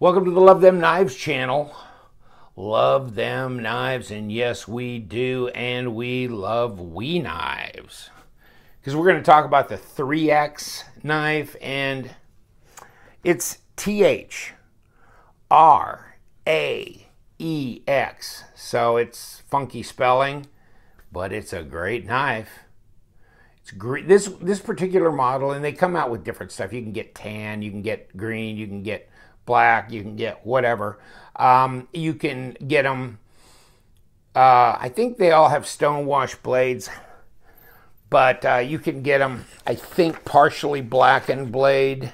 Welcome to the Love Them Knives channel. Love them knives, and yes, we do, and we love wee knives. Because we're going to talk about the 3X knife, and it's T-H-R-A-E-X. So it's funky spelling, but it's a great knife. It's great. This particular model, and they come out with different stuff. You can get tan, you can get green, you can get black, you can get whatever. You can get them, I think they all have stonewash blades, but you can get them, I think, partially blackened blade.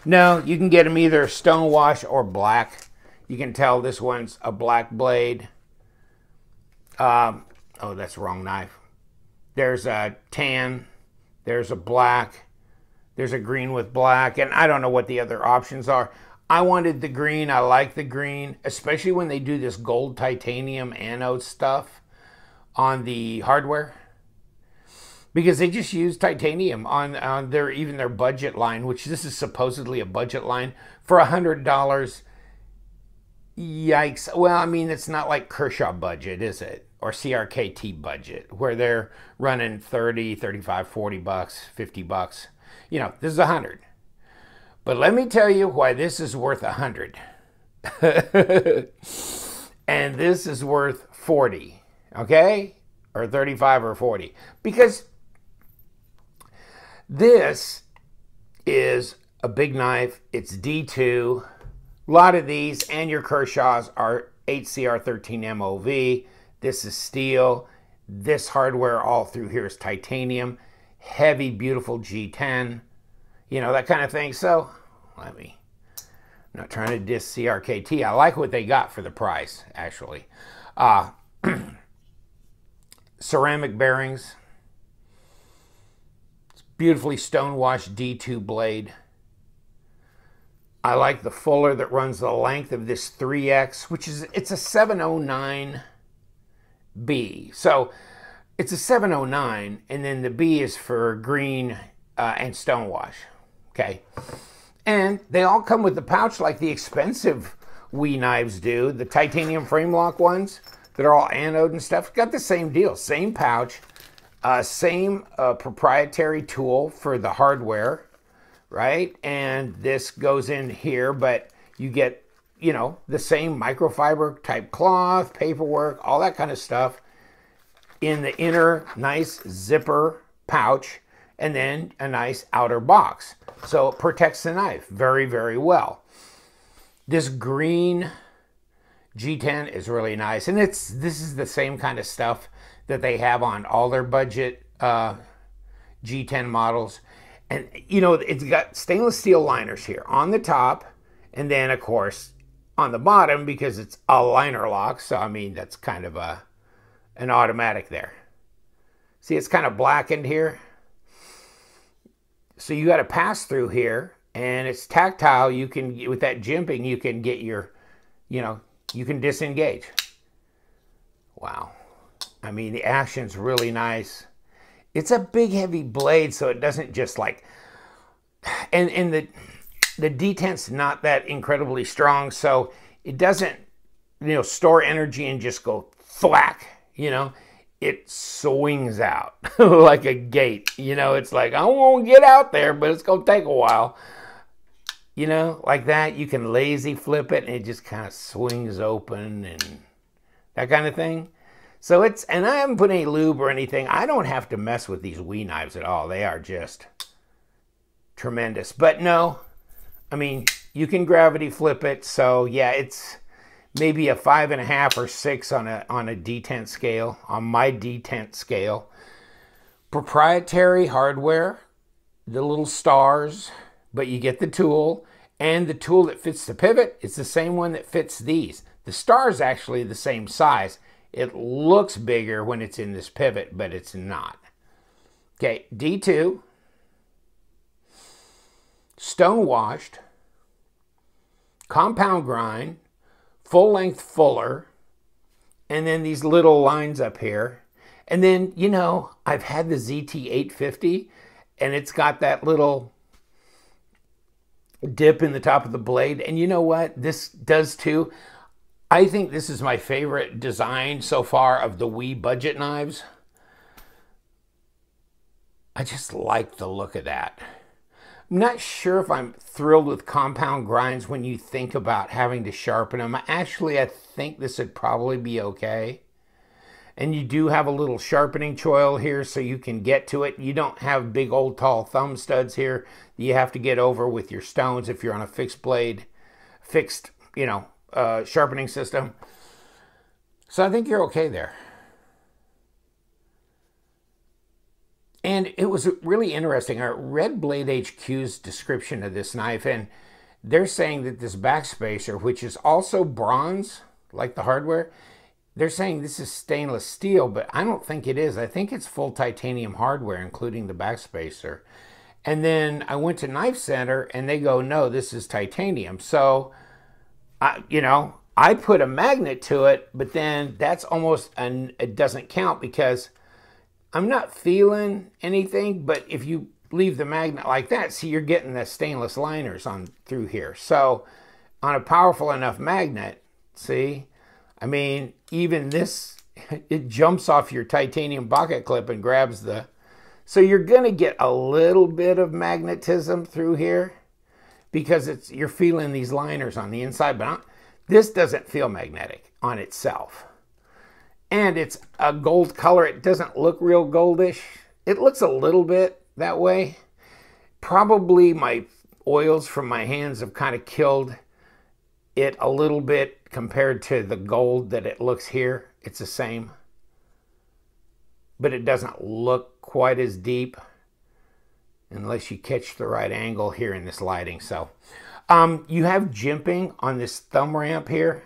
No, you can get them either stonewash or black. You can tell this one's a black blade. Oh, that's the wrong knife. There's a tan, there's a black, there's a green with black, and I don't know what the other options are. I wanted the green. I like the green, especially when they do this gold titanium anode stuff on the hardware, because they just use titanium on their even their budget line, which this is supposedly a budget line for $100. Yikes. Well, I mean, it's not like Kershaw budget, is it? Or CRKT budget, where they're running 30, 35, 40 bucks, 50 bucks. You know, this is 100. But let me tell you why this is worth 100. And this is worth 40, okay? Or 35 or 40. Because this is a big knife. It's D2. A lot of these and your Kershaws are HCR13 MOV. This is steel. This hardware all through here is titanium. Heavy, beautiful G10. You know, that kind of thing. So, I'm not trying to diss CRKT. I like what they got for the price, actually. Ceramic bearings. It's beautifully stonewashed D2 blade. I like the fuller that runs the length of this 3X, which is, it's a 709B. So, it's a 709, and then the B is for green and stonewash. Okay, and they all come with the pouch like the expensive wee knives do. The titanium frame lock ones that are all anode and stuff got the same deal, same pouch, same proprietary tool for the hardware, right? And this goes in here, but you get, you know, the same microfiber type cloth, paperwork, all that kind of stuff in the inner nice zipper pouch, and then a nice outer box. So it protects the knife very, very well. This green G10 is really nice. And this is the same kind of stuff that they have on all their budget G10 models. And, you know, it's got stainless steel liners here on the top. And then, of course, on the bottom, because it's a liner lock. So, I mean, that's kind of an automatic there. See, it's kind of blackened here. So you got to pass through here, and it's tactile. You can, with that jimping, you can get your, you know, you can disengage. Wow. I mean, the action's really nice. It's a big, heavy blade, so it doesn't just like, and the detent's not that incredibly strong, so it doesn't, you know, store energy and just go thwack, you know. It swings out like a gate. You know, it's like, I won't get out there, but it's going to take a while. You know, like that. You can lazy flip it, and it just kind of swings open and that kind of thing. So it's, and I haven't put any lube or anything. I don't have to mess with these wee knives at all. They are just tremendous. But no, I mean, you can gravity flip it. So yeah, it's maybe a 5.5 or 6 on a detent scale, on my detent scale. Proprietary hardware, the little stars, but you get the tool, and the tool that fits the pivot, it's the same one that fits these. The star is actually the same size. It looks bigger when it's in this pivot, but it's not. Okay, D2, stonewashed, compound grind, full length fuller, and then these little lines up here. And then, you know, I've had the ZT850, and it's got that little dip in the top of the blade. And you know what? This does too. I think this is my favorite design so far of the Wii budget knives. I just like the look of that. I'm not sure if I'm thrilled with compound grinds when you think about having to sharpen them. Actually, I think this would probably be okay. And you do have a little sharpening choil here so you can get to it. You don't have big old tall thumb studs here that you have to get over with your stones if you're on a fixed blade, sharpening system. So I think you're okay there. And it was really interesting. I read Blade HQ's description of this knife, and they're saying that this backspacer, which is also bronze, like the hardware, they're saying this is stainless steel, but I don't think it is. I think it's full titanium hardware, including the backspacer. And then I went to Knife Center, and they go, no, this is titanium. So, I put a magnet to it, but then that's almost, it doesn't count because I'm not feeling anything, but if you leave the magnet like that, see, you're getting the stainless liners on through here. So on a powerful enough magnet, see, I mean, even this, it jumps off your titanium pocket clip and grabs the, so you're going to get a little bit of magnetism through here because you're feeling these liners on the inside, but this doesn't feel magnetic on itself. And it's a gold color. It doesn't look real goldish. It looks a little bit that way. Probably my oils from my hands have kind of killed it a little bit compared to the gold that it looks here. It's the same. But it doesn't look quite as deep unless you catch the right angle here in this lighting. So you have jimping on this thumb ramp here.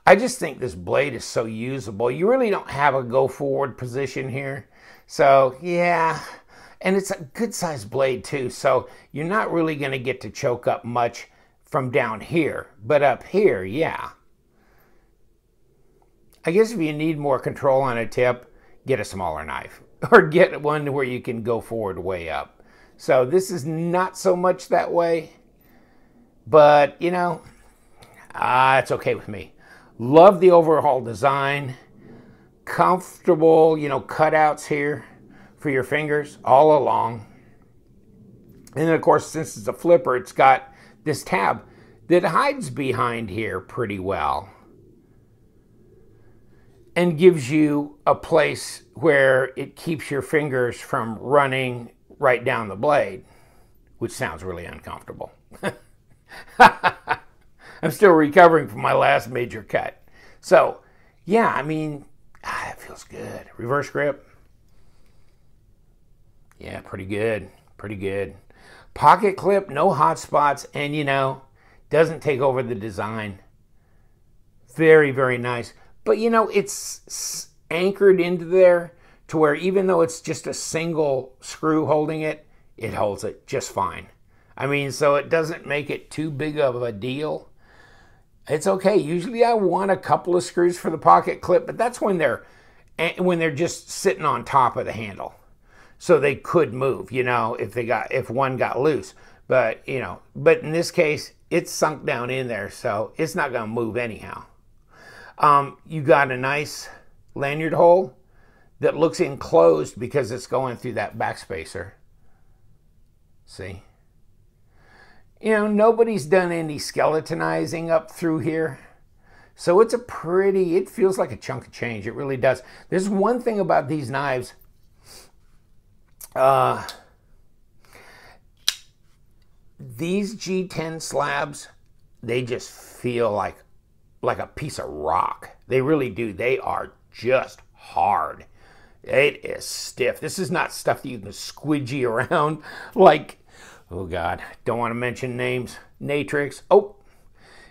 I just think this blade is so usable. You really don't have a go forward position here. So yeah, and it's a good sized blade too. So you're not really going to get to choke up much from down here, but up here, yeah. I guess if you need more control on a tip, get a smaller knife or get one where you can go forward way up. So this is not so much that way, but it's okay with me. Love the overall design. Comfortable, cutouts here for your fingers all along. And then, of course, since it's a flipper, it's got this tab that hides behind here pretty well and gives you a place where it keeps your fingers from running right down the blade, which sounds really uncomfortable. I'm still recovering from my last major cut. So, yeah, I mean, it feels good. Reverse grip. Yeah, pretty good. Pretty good. Pocket clip, no hot spots, and, doesn't take over the design. Very, very nice. But, it's anchored into there to where even though it's just a single screw holding it, it holds it just fine. I mean, so it doesn't make it too big of a deal. It's okay. Usually I want a couple of screws for the pocket clip, but that's when they're just sitting on top of the handle. So they could move, if one got loose. But, but in this case, it's sunk down in there, so it's not going to move anyhow. You got a nice lanyard hole that looks enclosed because it's going through that backspacer. See? Nobody's done any skeletonizing up through here. So it's it feels like a chunk of change. It really does. There's one thing about these knives. These G10 slabs, they just feel like a piece of rock. They really do. They are just hard. It is stiff. This is not stuff that you can squidgy around like, oh God, don't want to mention names. Natrix. Oh,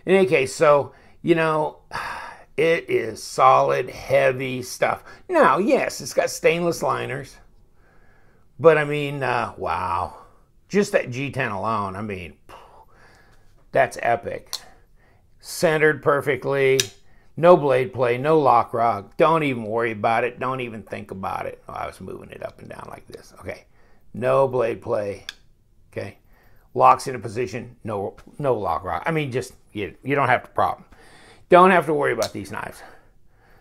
in any case, so, it is solid, heavy stuff. Now, yes, it's got stainless liners. But, I mean, wow. Just that G10 alone, I mean, that's epic. Centered perfectly. No blade play, no lock rock. Don't even worry about it. Don't even think about it. Oh, I was moving it up and down like this. Okay. No blade play. Okay. locks into position, no lock rock. I mean, just, you don't have to problem. Don't have to worry about these knives.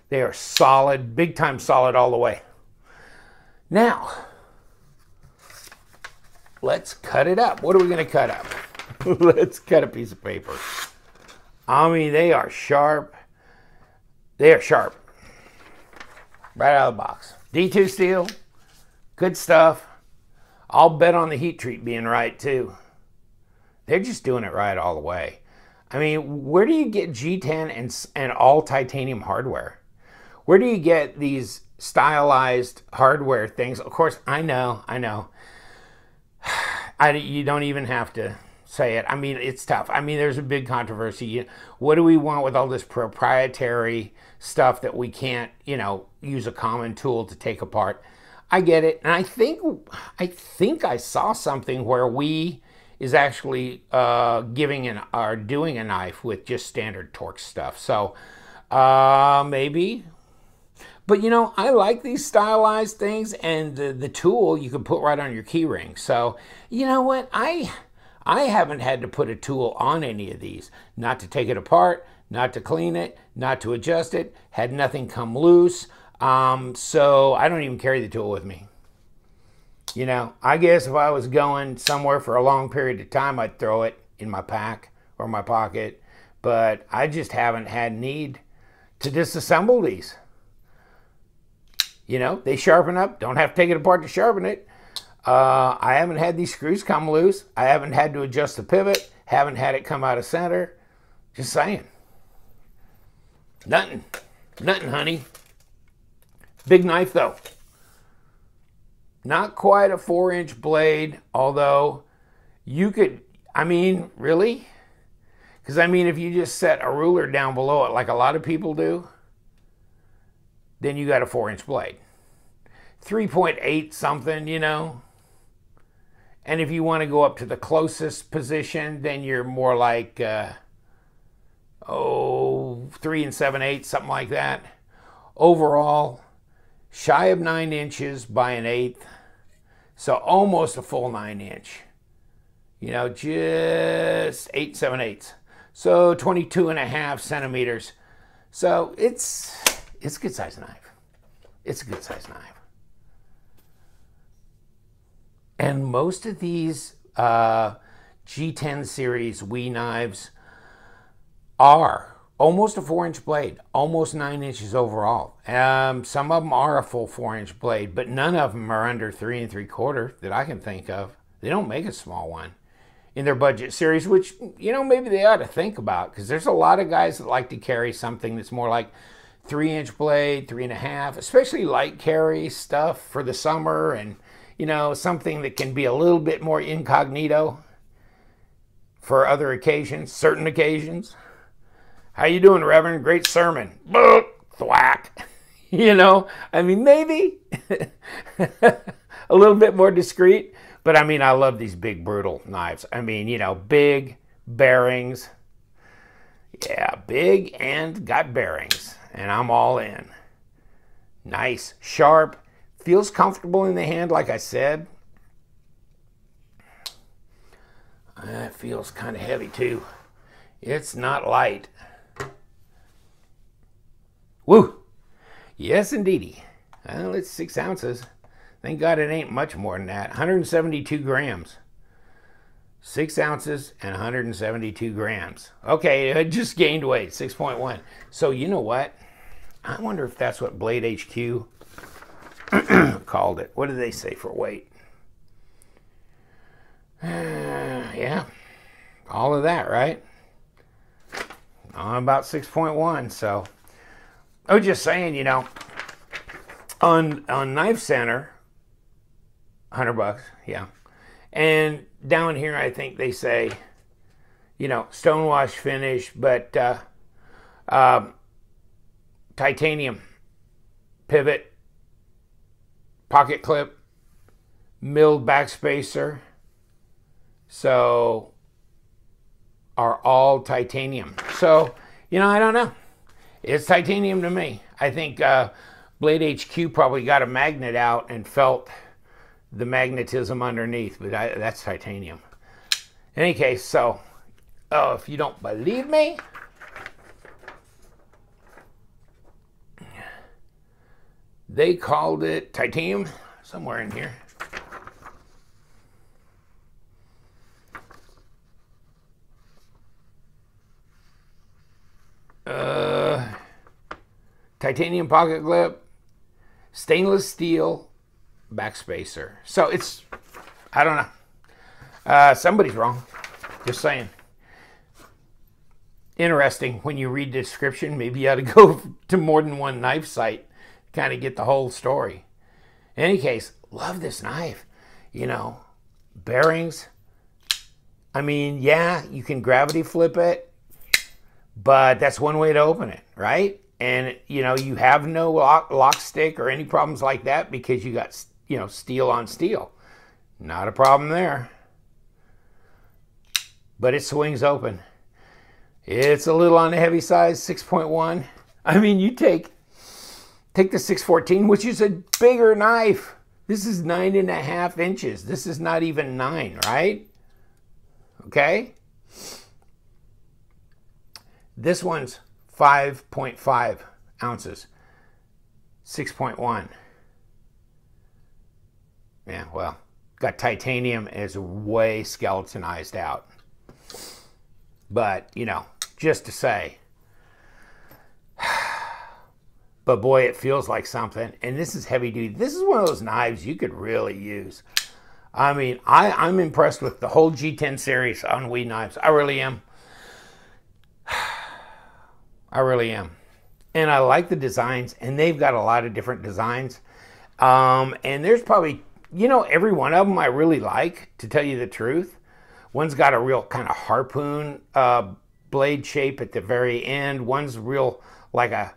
They are solid, big time solid all the way. Now, let's cut it up. What are we going to cut up? Let's cut a piece of paper. I mean, they are sharp. They are sharp. Right out of the box. D2 steel. Good stuff. I'll bet on the heat treat being right, too. They're just doing it right all the way. I mean, where do you get G10 and all titanium hardware? Where do you get these stylized hardware things? Of course, I know. You don't even have to say it. I mean, it's tough. I mean, there's a big controversy. What do we want with all this proprietary stuff that we can't, use a common tool to take apart? I get it. And I think I saw something where we is actually doing a knife with just standard Torx stuff. So maybe. But I like these stylized things, and the tool you can put right on your key ring. So you know what? I haven't had to put a tool on any of these. Not to take it apart, not to clean it, not to adjust it. Had nothing come loose. So I don't even carry the tool with me. I guess if I was going somewhere for a long period of time, I'd throw it in my pack or my pocket. But I just haven't had need to disassemble these. They sharpen up. Don't have to take it apart to sharpen it. I haven't had these screws come loose. I haven't had to adjust the pivot. Haven't had it come out of center. Just saying. Nothing, honey. Big knife, though. Not quite a 4-inch blade, although you could, really? Because, if you just set a ruler down below it like a lot of people do, then you got a 4-inch blade. 3.8 something, And if you want to go up to the closest position, then you're more like, 3 7/8, something like that. Overall, shy of 9 inches by 1/8. So almost a full 9-inch. Just 8 7/8. So 22.5 centimeters. So it's a good size knife. It's a good size knife. And most of these G10 series WE knives are almost a 4-inch blade, almost 9 inches overall. Some of them are a full 4-inch blade, but none of them are under 3 3/4 that I can think of. They don't make a small one in their budget series, which, maybe they ought to think about, because there's a lot of guys that like to carry something that's more like 3-inch blade, 3.5, especially light carry stuff for the summer, and something that can be a little bit more incognito for other occasions, certain occasions. How you doing, Reverend? Great sermon. Boop, thwack. Maybe a little bit more discreet, but I love these big, brutal knives. Big bearings. Yeah, big and got bearings, and I'm all in. Nice, sharp, feels comfortable in the hand, like I said. It feels kind of heavy, too. It's not light. Woo! Yes, indeedy. Well, it's 6 ounces. Thank God it ain't much more than that. 172 grams. 6 ounces and 172 grams. Okay, it just gained weight, 6.1. So you know what? I wonder if that's what Blade HQ called it. What did they say for weight? Yeah, all of that, right? About 6.1. So I was just saying, on Knife Center, $100, yeah. And down here, I think they say, stonewash finish, but titanium pivot, pocket clip, milled backspacer. So are all titanium. So, I don't know. It's titanium to me. I think Blade HQ probably got a magnet out and felt the magnetism underneath, but that's titanium. In any case, so, oh, if you don't believe me, they called it titanium somewhere in here. Titanium pocket clip, stainless steel backspacer. So it's, I don't know. Somebody's wrong. Just saying. Interesting. When you read the description, maybe you ought to go to more than one knife site, kind of get the whole story. In any case, love this knife. You know, bearings. I mean, yeah, you can gravity flip it, but that's one way to open it, right? And, you know, you have no lock stick or any problems like that because you got, you know, steel on steel. Not a problem there. But it swings open. It's a little on the heavy side, 6.1. I mean, you take the 614, which is a bigger knife. This is 9.5 inches. This is not even 9, right? Okay. This one's 5.5 ounces, 6.1. Yeah, well, got titanium, is way skeletonized out. But, you know, just to say. But boy, it feels like something. And this is heavy duty. This is one of those knives you could really use. I mean, I'm impressed with the whole G10 series on weed knives. I really am. I really am. And I like the designs, and they've got a lot of different designs. And there's probably, you know, every one of them I really like, to tell you the truth. One's got a real kind of harpoon blade shape at the very end. One's real like a,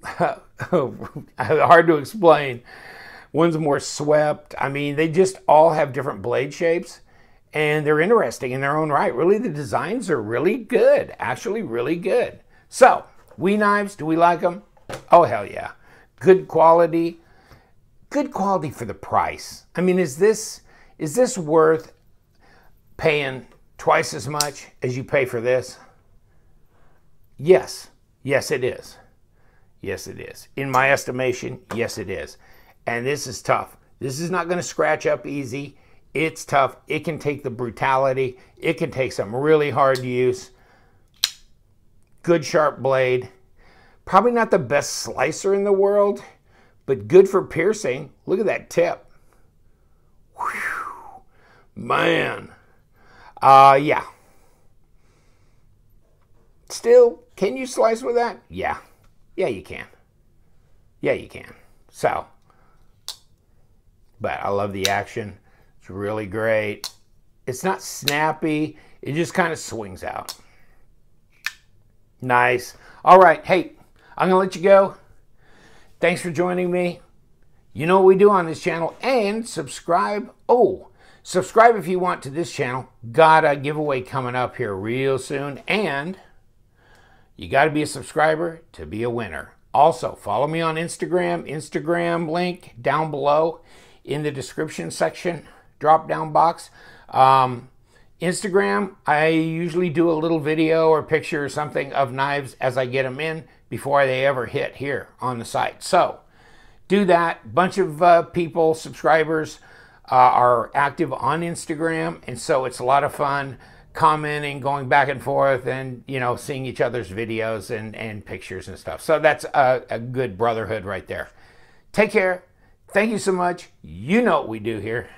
hard to explain. One's more swept. I mean, they just all have different blade shapes, and they're interesting in their own right. Really, the designs are really good, actually really good. So, weed knives, do we like them? Oh, hell yeah. Good quality for the price. I mean, is this worth paying twice as much as you pay for this? Yes. Yes, it is. Yes, it is. In my estimation, yes, it is. And this is tough. This is not going to scratch up easy. It's tough. It can take the brutality. It can take some really hard use. Good sharp blade. Probably not the best slicer in the world, but good for piercing. Look at that tip. Whew. Man. Yeah. Still, can you slice with that? Yeah. Yeah, you can. Yeah, you can. So, but I love the action. It's really great. It's not snappy. It just kind of swings out. Nice. All right. Hey, I'm going to let you go. Thanks for joining me. You know what we do on this channel. And subscribe. Oh, subscribe if you want to this channel. Got a giveaway coming up here real soon. And you got to be a subscriber to be a winner. Also, follow me on Instagram. Instagram link down below in the description section, drop down box. Instagram, I usually do a little video or picture or something of knives as I get them in before they ever hit here on the site. So do that. Bunch of people, subscribers, are active on Instagram, and so it's a lot of fun commenting, going back and forth, and, you know, seeing each other's videos and pictures and stuff. So that's a good brotherhood right there. Take care. Thank you so much. You know what we do here.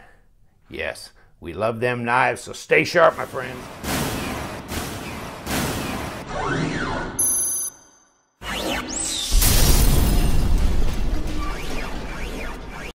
Yes, we love them knives, so stay sharp, my friends.